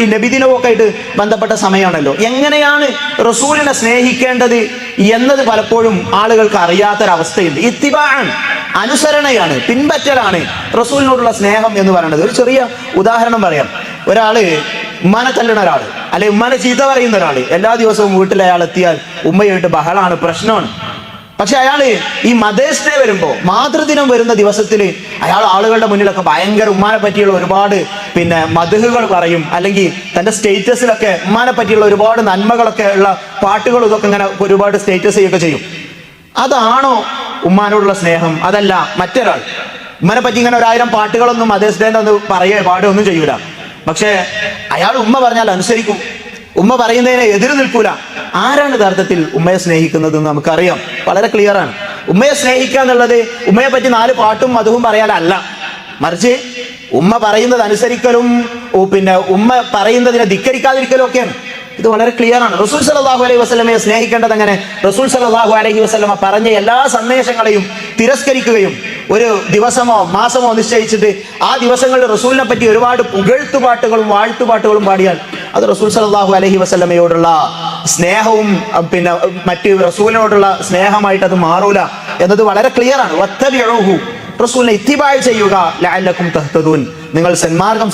ഈ നബിദിനമൊക്കെ ആയിട്ട് ബന്ധപ്പെട്ട സമയമാണല്ലോ. എങ്ങനെയാണ് റസൂലിനെ സ്നേഹിക്കേണ്ടത് എന്നത് പലപ്പോഴും ആളുകൾക്ക് അറിയാത്തൊരവസ്ഥയുണ്ട്. ഇത്തിബാഅൻ, അനുസരണയാണ്, പിൻപറ്റലാണ് റസൂലിനോടുള്ള സ്നേഹം എന്ന് പറയുന്നത്. ഒരു ചെറിയ ഉദാഹരണം പറയാം. ഒരാള് ഉമ്മാനെ തല്ലുന്ന ഒരാള്, അല്ലെ ഉമ്മാനെ ചീത്ത പറയുന്ന ഒരാള്, എല്ലാ ദിവസവും വീട്ടിൽ അയാൾ എത്തിയാൽ ഉമ്മയായിട്ട് ബഹളാണ്, പ്രശ്നമാണ്. പക്ഷെ അയാള് ഈ മദേഴ്സ് ഡേ വരുമ്പോ, മാതൃദിനം വരുന്ന ദിവസത്തിൽ അയാൾ ആളുകളുടെ മുന്നിലൊക്കെ ഭയങ്കര ഉമ്മാനെ പറ്റിയുള്ള ഒരുപാട് മദ്ഹുകൾ പറയും, അല്ലെങ്കിൽ തന്റെ സ്റ്റേറ്റസിലൊക്കെ ഉമ്മാനെ പറ്റിയുള്ള ഒരുപാട് നന്മകളൊക്കെ ഉള്ള പാട്ടുകൾ ഇതൊക്കെ ഇങ്ങനെ ഒരുപാട് സ്റ്റേറ്റസ് ചെയ്യുകയൊക്കെ ചെയ്യും. അതാണോ ഉമ്മാനോടുള്ള സ്നേഹം? അതല്ല. മറ്റൊരാൾ ഉമ്മനെ പറ്റി ഇങ്ങനെ 1000 പാട്ടുകളൊന്നും മദേഴ്സ് ഡേ എന്ന് പാടുകയൊന്നും ചെയ്യൂല. പക്ഷെ അയാൾ ഉമ്മ പറഞ്ഞാൽ അനുസരിക്കും, ഉമ്മ പറയുന്നതിനെ എതിര് നിൽക്കൂല. ആരാണ് യഥാർത്ഥത്തിൽ ഉമ്മയെ സ്നേഹിക്കുന്നത് എന്ന് നമുക്കറിയാം, വളരെ ക്ലിയർ ആണ്. ഉമ്മയെ സ്നേഹിക്കുക എന്നുള്ളത് ഉമ്മയെ പറ്റി 4 പാട്ടും അതും പറയാനല്ല, മറിച്ച് ഉമ്മ പറയുന്നത് അനുസരിക്കലും ഉമ്മ പറയുന്നതിനെ ധിക്കരിക്കാതിരിക്കലും ഒക്കെയാണ്. ഇത് വളരെ ക്ലിയർ ആണ്. റസൂൽ സല്ലല്ലാഹു അലൈഹി വസല്ലമയെ സ്നേഹിക്കേണ്ടത് എങ്ങനെ? റസൂൽ സല്ലല്ലാഹു അലൈഹി വസല്ലമ പറഞ്ഞ എല്ലാ സന്ദേശങ്ങളെയും തിരസ്കരിക്കുകയും ഒരു ദിവസമോ മാസമോ നിശ്ചയിച്ചിട്ട് ആ ദിവസങ്ങളിൽ റസൂലിനെ പറ്റി ഒരുപാട് പുകഴ്ത്തുപാട്ടുകളും വാഴ്ത്തുപാട്ടുകളും പാടിയാൽ അത് റസൂൽ സല്ലല്ലാഹു അലൈഹി വസല്ലമയോടുള്ള സ്നേഹവും മറ്റ് റസൂലിനോടുള്ള സ്നേഹമായിട്ട് അത് മാറൂല എന്നത് വളരെ ക്ലിയർ ആണ്. വത്തബിഉഹു, റസൂലിനെ ഇത്തിബാഅ് ചെയ്യുക, ലഅല്ലക്കും തഹ്തദൂൻ, നിങ്ങൾ സന്മാർഗം